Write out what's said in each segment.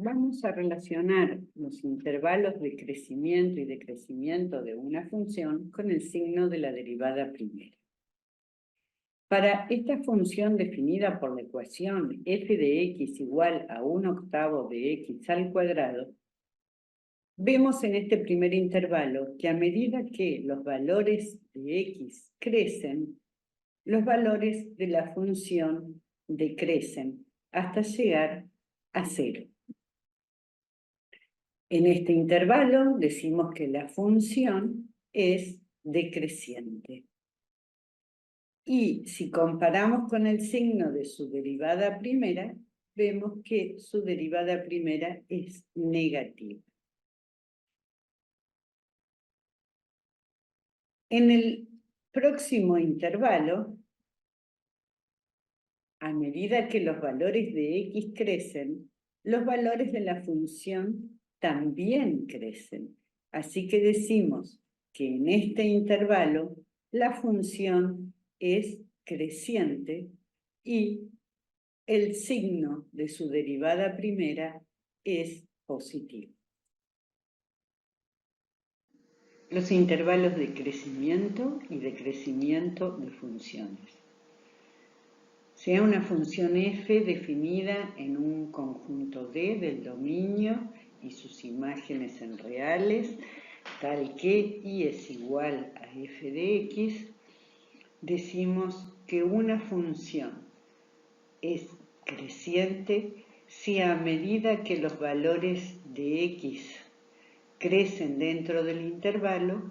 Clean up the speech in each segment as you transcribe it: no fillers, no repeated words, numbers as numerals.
vamos a relacionar los intervalos de crecimiento y decrecimiento de una función con el signo de la derivada primera. Para esta función definida por la ecuación f de x igual a 1/8 de x al cuadrado, vemos en este primer intervalo que a medida que los valores de x crecen, los valores de la función decrecen hasta llegar a 0. En este intervalo decimos que la función es decreciente. Y si comparamos con el signo de su derivada primera, vemos que su derivada primera es negativa. En el próximo intervalo, a medida que los valores de x crecen, los valores de la función también crecen. Así que decimos que en este intervalo la función es creciente y el signo de su derivada primera es positivo. Los intervalos de crecimiento y decrecimiento de funciones. Sea una función f definida en un conjunto D del dominio y sus imágenes en reales, tal que y es igual a f de x, decimos que una función es creciente si a medida que los valores de x crecen dentro del intervalo,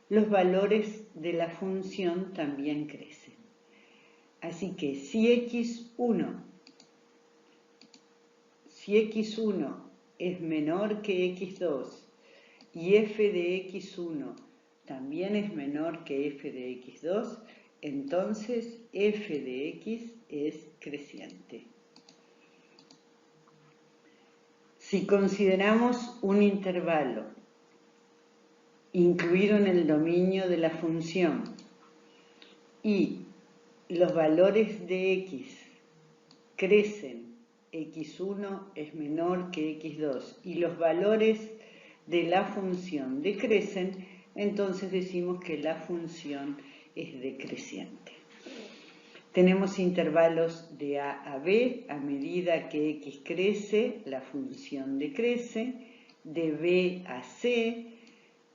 los valores de la función también crecen. Así que si x1 es menor que x2 y f de x1 también es menor que f de x2, entonces f de x es creciente. Si consideramos un intervalo incluido en el dominio de la función y los valores de x crecen, x1 es menor que x2 y los valores de la función decrecen, entonces decimos que la función es decreciente. Tenemos intervalos de a a b, a medida que x crece, la función decrece, de b a c,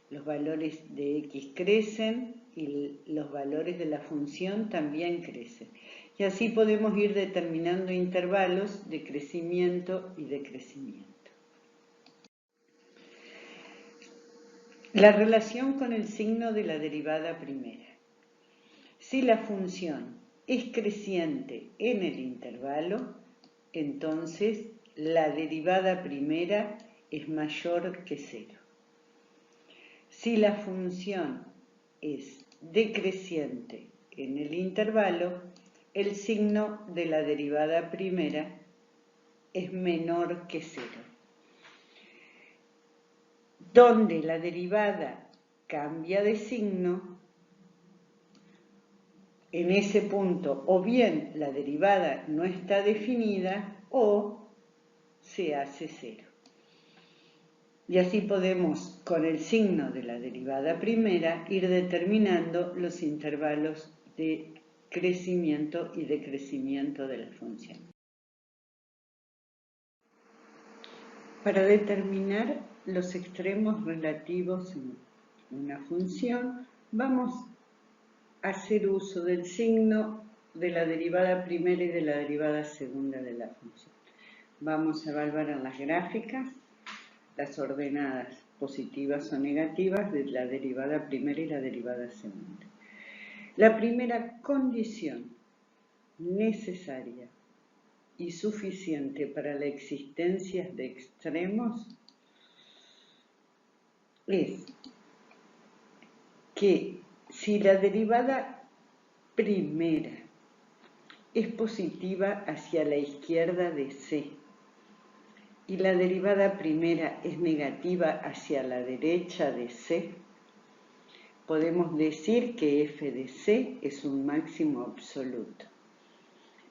los valores de x crecen y los valores de la función también crecen. Y así podemos ir determinando intervalos de crecimiento y decrecimiento. La relación con el signo de la derivada primera. Si la función es creciente en el intervalo, entonces la derivada primera es mayor que 0. Si la función es decreciente en el intervalo, el signo de la derivada primera es menor que 0. Donde la derivada cambia de signo, en ese punto o bien la derivada no está definida o se hace 0. Y así podemos, con el signo de la derivada primera, ir determinando los intervalos de crecimiento y decrecimiento de la función. Para determinar los extremos relativos en una función, vamos a hacer uso del signo de la derivada primera y de la derivada segunda de la función. Vamos a evaluar en las gráficas las ordenadas positivas o negativas de la derivada primera y la derivada segunda. La primera condición necesaria y suficiente para la existencia de extremos es que si la derivada primera es positiva hacia la izquierda de c y la derivada primera es negativa hacia la derecha de c, podemos decir que f de c es un máximo absoluto.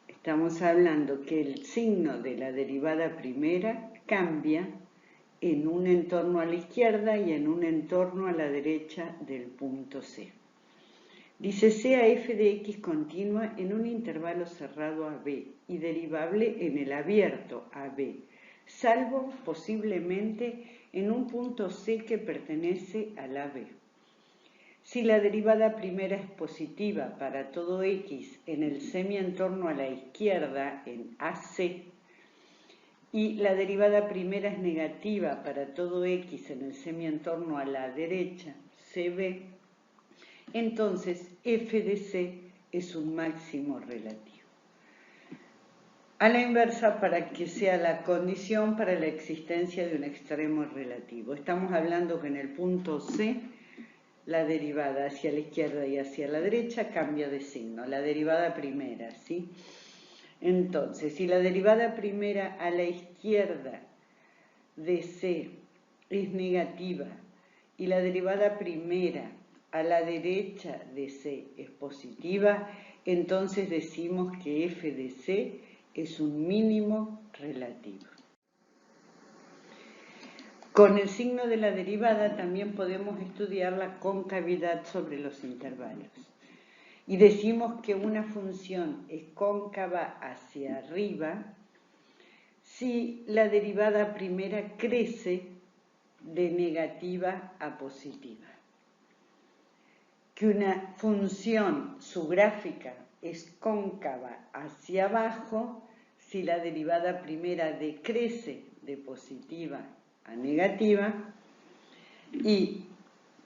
Estamos hablando que el signo de la derivada primera cambia en un entorno a la izquierda y en un entorno a la derecha del punto C. Dice sea f de x continua en un intervalo cerrado a b y derivable en el abierto a b, salvo posiblemente en un punto C que pertenece a la b. Si la derivada primera es positiva para todo x en el semientorno a la izquierda en AC, y la derivada primera es negativa para todo x en el semientorno a la derecha, CB, entonces f de c es un máximo relativo. A la inversa, para que sea la condición para la existencia de un extremo relativo. Estamos hablando que en el punto C, la derivada hacia la izquierda y hacia la derecha cambia de signo, la derivada primera, ¿sí? Entonces, si la derivada primera a la izquierda de C es negativa y la derivada primera a la derecha de C es positiva, entonces decimos que f de C es un mínimo relativo. Con el signo de la derivada también podemos estudiar la concavidad sobre los intervalos. Y decimos que una función es cóncava hacia arriba si la derivada primera crece de negativa a positiva. Que una función, su gráfica, es cóncava hacia abajo si la derivada primera decrece de positiva a negativa, y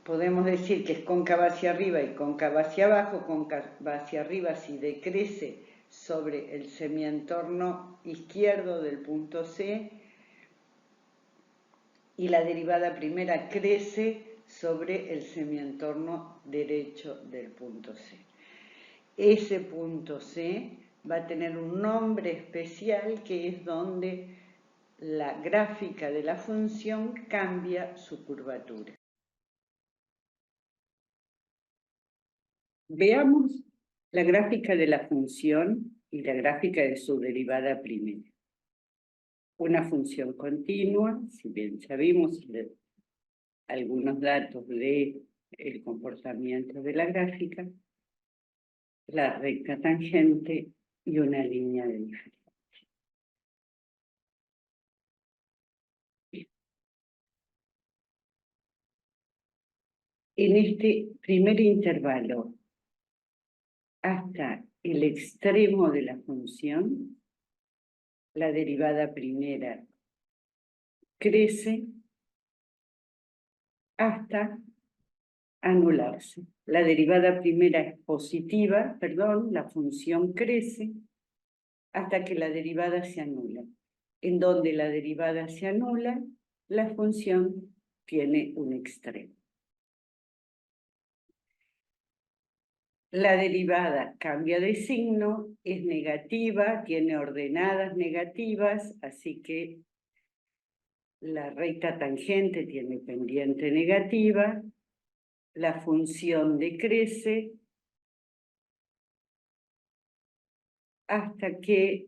podemos decir que es cóncava hacia arriba y cóncava hacia abajo. Cóncava hacia arriba si decrece sobre el semientorno izquierdo del punto C, y la derivada primera crece sobre el semientorno derecho del punto C. Ese punto C va a tener un nombre especial que es donde la gráfica de la función cambia su curvatura. Veamos la gráfica de la función y la gráfica de su derivada primera. Una función continua, si bien ya vimos algunos datos del comportamiento de la gráfica, la recta tangente y una línea de diferencia. En este primer intervalo, hasta el extremo de la función, la derivada primera crece hasta anularse. La derivada primera es positiva, la función crece hasta que la derivada se anula. En donde la derivada se anula, la función tiene un extremo. La derivada cambia de signo, es negativa, tiene ordenadas negativas, así que la recta tangente tiene pendiente negativa, la función decrece hasta que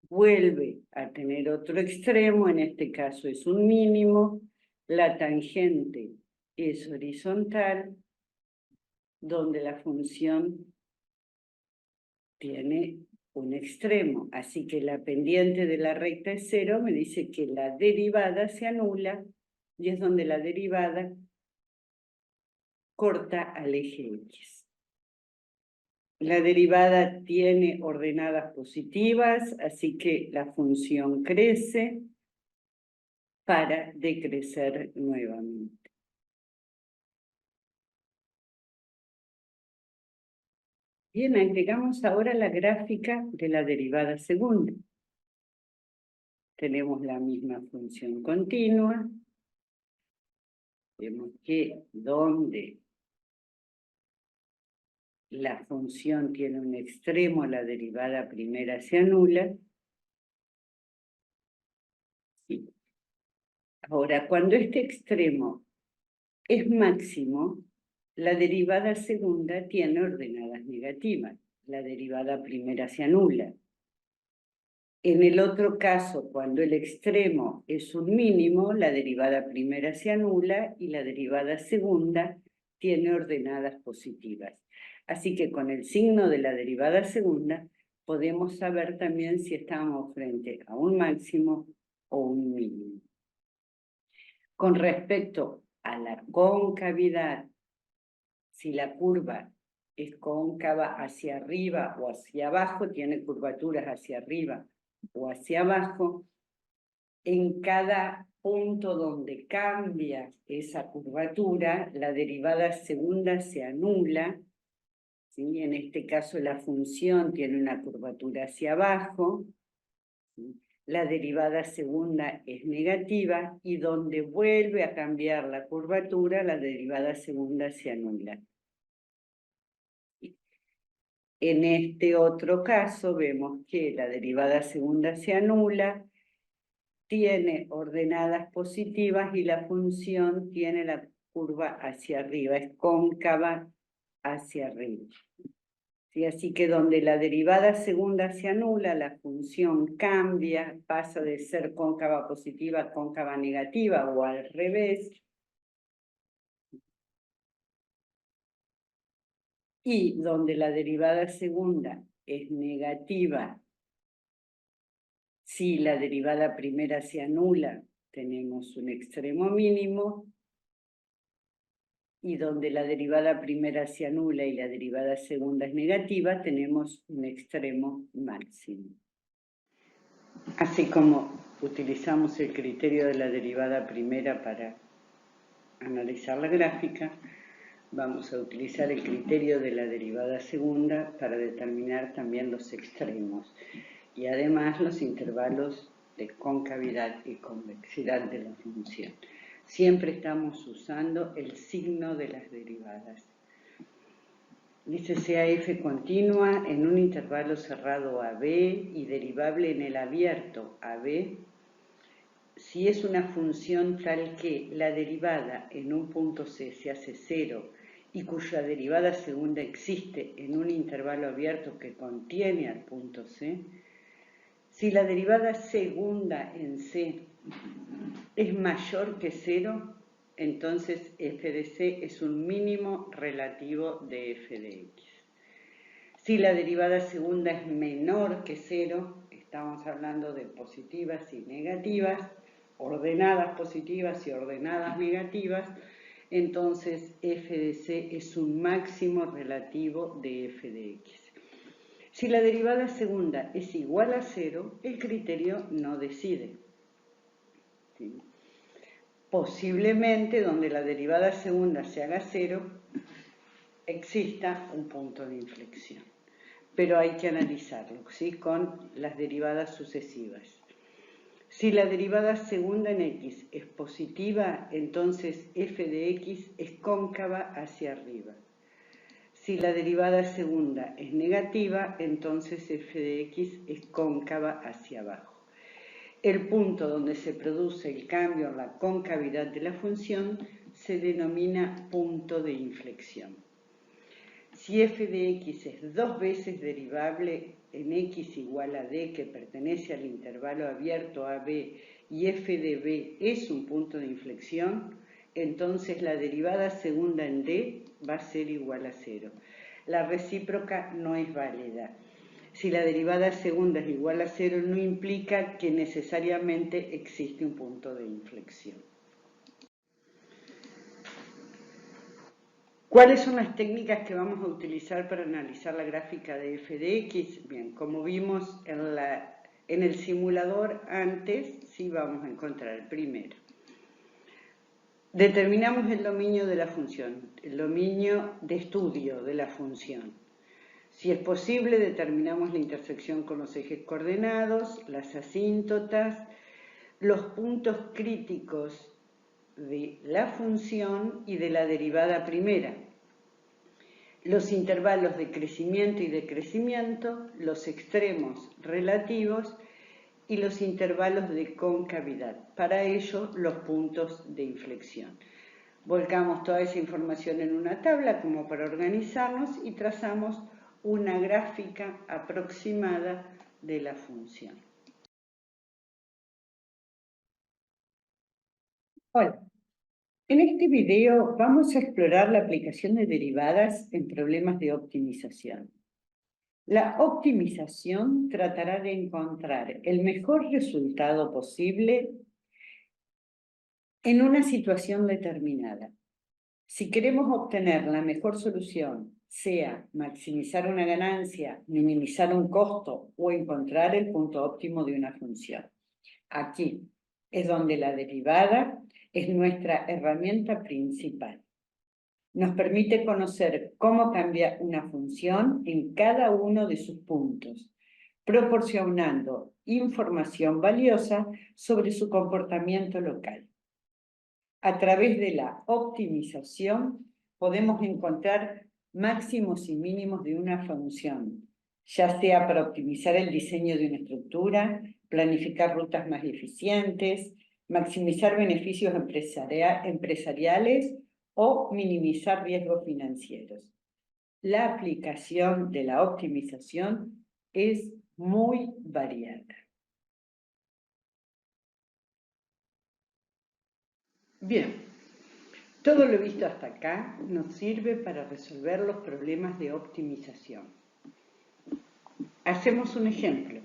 vuelve a tener otro extremo, en este caso es un mínimo, la tangente es horizontal, donde la función tiene un extremo. Así que la pendiente de la recta es 0, me dice que la derivada se anula, y es donde la derivada corta al eje X. La derivada tiene ordenadas positivas, así que la función crece para decrecer nuevamente. Bien, agregamos ahora la gráfica de la derivada segunda. Tenemos la misma función continua. Vemos que donde la función tiene un extremo, la derivada primera se anula. Sí. Ahora, cuando este extremo es máximo, la derivada segunda tiene ordenadas negativas. La derivada primera se anula. En el otro caso, cuando el extremo es un mínimo, la derivada primera se anula y la derivada segunda tiene ordenadas positivas. Así que con el signo de la derivada segunda podemos saber también si estamos frente a un máximo o un mínimo. Con respecto a la concavidad, si la curva es cóncava hacia arriba o hacia abajo, tiene curvaturas hacia arriba o hacia abajo, en cada punto donde cambia esa curvatura, la derivada segunda se anula, ¿sí? En este caso la función tiene una curvatura hacia abajo, ¿sí? La derivada segunda es negativa y donde vuelve a cambiar la curvatura, la derivada segunda se anula. En este otro caso vemos que la derivada segunda se anula, tiene ordenadas positivas y la función tiene la curva hacia arriba, es cóncava hacia arriba. ¿Sí? Así que donde la derivada segunda se anula, la función cambia, pasa de ser cóncava positiva a cóncava negativa o al revés. Y donde la derivada segunda es negativa, si la derivada primera se anula, tenemos un extremo mínimo, y donde la derivada primera se anula y la derivada segunda es negativa, tenemos un extremo máximo. Así como utilizamos el criterio de la derivada primera para analizar la gráfica, vamos a utilizar el criterio de la derivada segunda para determinar también los extremos y además los intervalos de concavidad y convexidad de la función. Siempre estamos usando el signo de las derivadas. Dice CAF continua en un intervalo cerrado AB y derivable en el abierto AB, si es una función tal que la derivada en un punto C se hace cero y cuya derivada segunda existe en un intervalo abierto que contiene al punto C, si la derivada segunda en C es mayor que cero, entonces f de C es un mínimo relativo de f de x. Si la derivada segunda es menor que cero, estamos hablando de positivas y negativas, ordenadas positivas y ordenadas negativas, entonces f de C es un máximo relativo de f de x. Si la derivada segunda es igual a cero, el criterio no decide. ¿Sí? Posiblemente donde la derivada segunda se haga cero, exista un punto de inflexión. Pero hay que analizarlo, ¿sí? Con las derivadas sucesivas. Si la derivada segunda en x es positiva, entonces f de x es cóncava hacia arriba. Si la derivada segunda es negativa, entonces f de x es cóncava hacia abajo. El punto donde se produce el cambio en la concavidad de la función se denomina punto de inflexión. Si f de x es dos veces derivable en x igual a d que pertenece al intervalo abierto AB y f de b es un punto de inflexión, entonces la derivada segunda en d va a ser igual a cero. La recíproca no es válida. Si la derivada segunda es igual a cero, no implica que necesariamente existe un punto de inflexión. ¿Cuáles son las técnicas que vamos a utilizar para analizar la gráfica de f de x? Bien, como vimos en el simulador antes, sí vamos a encontrar primero. Determinamos el dominio de la función, el dominio de estudio de la función. Si es posible, determinamos la intersección con los ejes coordenados, las asíntotas, los puntos críticos de la función y de la derivada primera, los intervalos de crecimiento y decrecimiento, los extremos relativos y los intervalos de concavidad. Para ello, los puntos de inflexión. Volcamos toda esa información en una tabla como para organizarnos y trazamos una gráfica aproximada de la función. Hola, en este video vamos a explorar la aplicación de derivadas en problemas de optimización. La optimización tratará de encontrar el mejor resultado posible en una situación determinada. Si queremos obtener la mejor solución, sea maximizar una ganancia, minimizar un costo o encontrar el punto óptimo de una función. Aquí es donde la derivada es nuestra herramienta principal. Nos permite conocer cómo cambia una función en cada uno de sus puntos, proporcionando información valiosa sobre su comportamiento local. A través de la optimización podemos encontrar máximos y mínimos de una función, ya sea para optimizar el diseño de una estructura, planificar rutas más eficientes, maximizar beneficios empresariales o minimizar riesgos financieros. La aplicación de la optimización es muy variada. Bien, todo lo visto hasta acá nos sirve para resolver los problemas de optimización. Hacemos un ejemplo.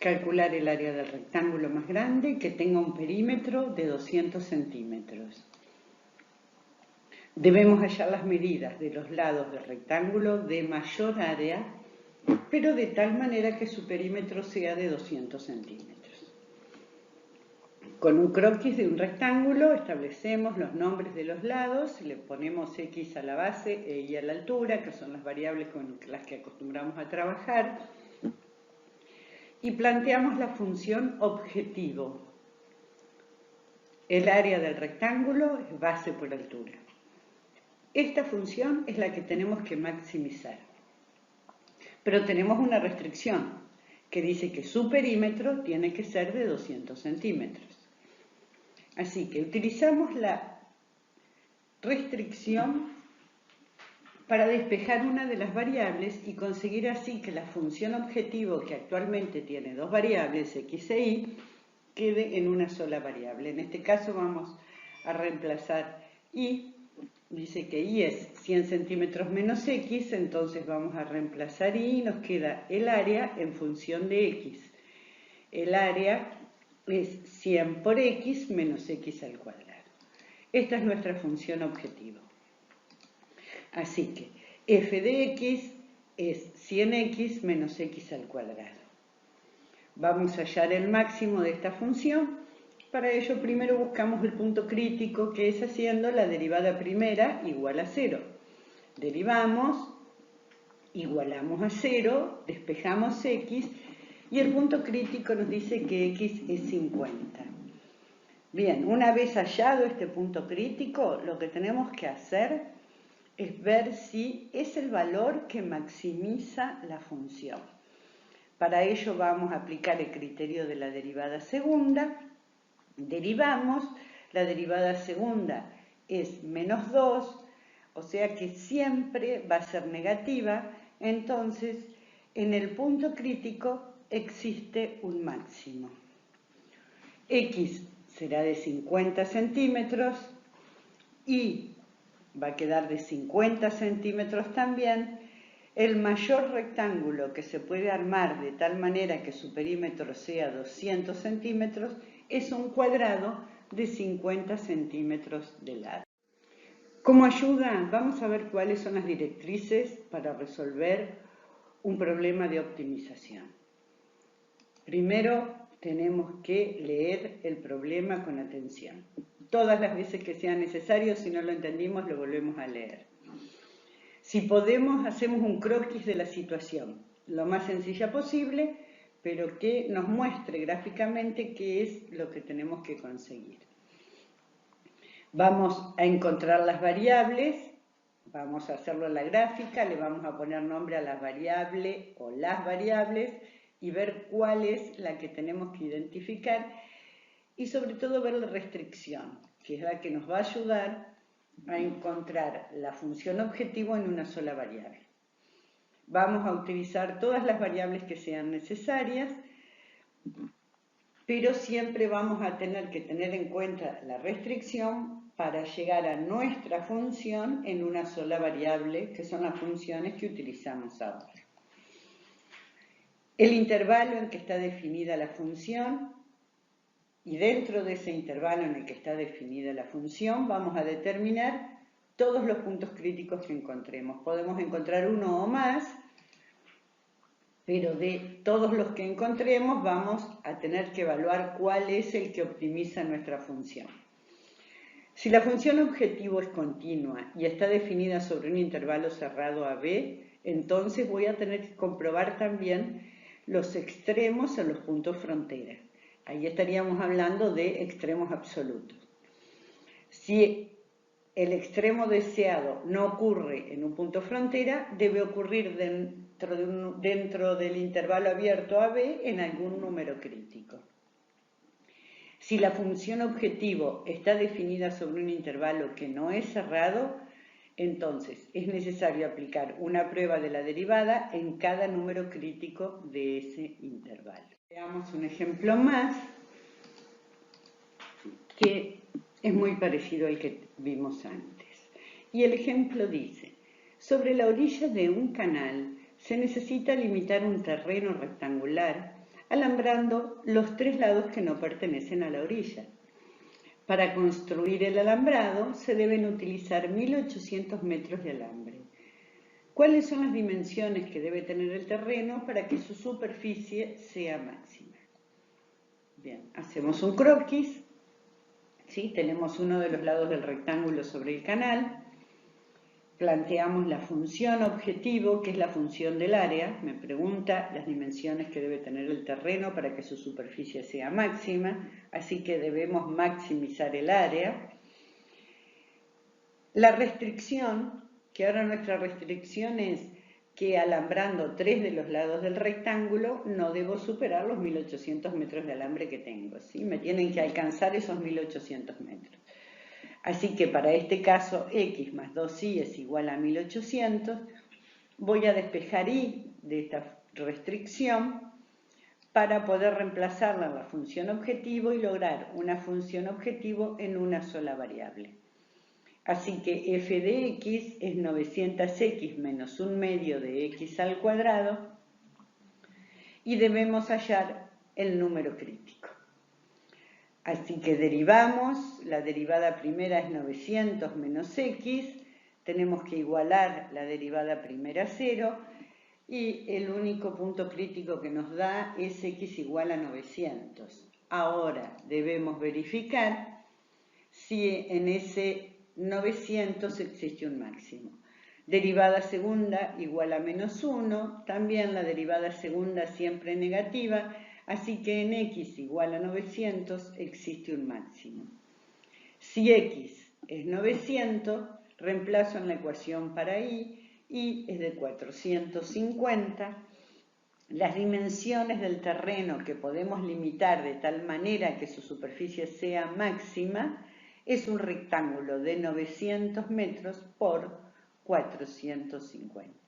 Calcular el área del rectángulo más grande que tenga un perímetro de 200 centímetros. Debemos hallar las medidas de los lados del rectángulo de mayor área, pero de tal manera que su perímetro sea de 200 centímetros. Con un croquis de un rectángulo establecemos los nombres de los lados, le ponemos X a la base e Y a la altura, que son las variables con las que acostumbramos a trabajar, y planteamos la función objetivo. El área del rectángulo es base por altura. Esta función es la que tenemos que maximizar. Pero tenemos una restricción que dice que su perímetro tiene que ser de 200 centímetros. Así que utilizamos la restricción para despejar una de las variables y conseguir así que la función objetivo, que actualmente tiene dos variables, x e y, quede en una sola variable. En este caso vamos a reemplazar y, dice que y es 100 centímetros menos x, entonces vamos a reemplazar y nos queda el área en función de x. El área es 100 por x menos x al cuadrado. Esta es nuestra función objetivo. Así que f de x es 100x menos x al cuadrado. Vamos a hallar el máximo de esta función. Para ello primero buscamos el punto crítico, que es haciendo la derivada primera igual a 0. Derivamos, igualamos a 0, despejamos x y el punto crítico nos dice que x es 50. Bien, una vez hallado este punto crítico, lo que tenemos que hacer es ver si es el valor que maximiza la función. Para ello vamos a aplicar el criterio de la derivada segunda. Derivamos, la derivada segunda es menos 2, o sea que siempre va a ser negativa, entonces en el punto crítico existe un máximo. X será de 50 centímetros y va a quedar de 50 centímetros también. El mayor rectángulo que se puede armar de tal manera que su perímetro sea 200 centímetros es un cuadrado de 50 centímetros de lado. Como ayuda, vamos a ver cuáles son las directrices para resolver un problema de optimización. Primero, tenemos que leer el problema con atención. Todas las veces que sea necesario, si no lo entendimos, lo volvemos a leer. Si podemos, hacemos un croquis de la situación, lo más sencilla posible, pero que nos muestre gráficamente qué es lo que tenemos que conseguir. Vamos a encontrar las variables, vamos a hacerlo en la gráfica, le vamos a poner nombre a la variable o las variables y ver cuál es la que tenemos que identificar y sobre todo ver la restricción, que es la que nos va a ayudar a encontrar la función objetivo en una sola variable. Vamos a utilizar todas las variables que sean necesarias pero siempre vamos a tener que tener en cuenta la restricción para llegar a nuestra función en una sola variable, que son las funciones que utilizamos ahora. El intervalo en que está definida la función, y dentro de ese intervalo en el que está definida la función vamos a determinar todos los puntos críticos que encontremos. Podemos encontrar uno o más, pero de todos los que encontremos vamos a tener que evaluar cuál es el que optimiza nuestra función. Si la función objetivo es continua y está definida sobre un intervalo cerrado AB, entonces voy a tener que comprobar también los extremos en los puntos frontera. Ahí estaríamos hablando de extremos absolutos. Si el extremo deseado no ocurre en un punto frontera, debe ocurrir dentro del intervalo abierto AB en algún número crítico. Si la función objetivo está definida sobre un intervalo que no es cerrado, entonces es necesario aplicar una prueba de la derivada en cada número crítico de ese intervalo. Veamos un ejemplo más que es muy parecido al que vimos antes. Y el ejemplo dice: sobre la orilla de un canal se necesita limitar un terreno rectangular alambrando los 3 lados que no pertenecen a la orilla. Para construir el alambrado se deben utilizar 1800 metros de alambre. ¿Cuáles son las dimensiones que debe tener el terreno para que su superficie sea máxima? Bien, hacemos un croquis. ¿Sí? Tenemos uno de los lados del rectángulo sobre el canal. Planteamos la función objetivo, que es la función del área. Me pregunta las dimensiones que debe tener el terreno para que su superficie sea máxima, así que debemos maximizar el área. La restricción, que ahora nuestra restricción es que alambrando 3 de los lados del rectángulo no debo superar los 1800 metros de alambre que tengo, ¿sí? Me tienen que alcanzar esos 1800 metros. Así que para este caso, x más 2y es igual a 1800. Voy a despejar y de esta restricción para poder reemplazarla en la función objetivo y lograr una función objetivo en una sola variable. Así que f de x es 900x menos 1/2 de x al cuadrado y debemos hallar el número crítico. Así que derivamos, la derivada primera es 900 menos x, tenemos que igualar la derivada primera a 0 y el único punto crítico que nos da es x igual a 900. Ahora debemos verificar si en ese 900 existe un máximo. Derivada segunda igual a menos 1, también la derivada segunda siempre negativa, así que en x igual a 900 existe un máximo. Si x es 900, reemplazo en la ecuación para y es de 450. Las dimensiones del terreno que podemos limitar de tal manera que su superficie sea máxima es un rectángulo de 900 metros por 450.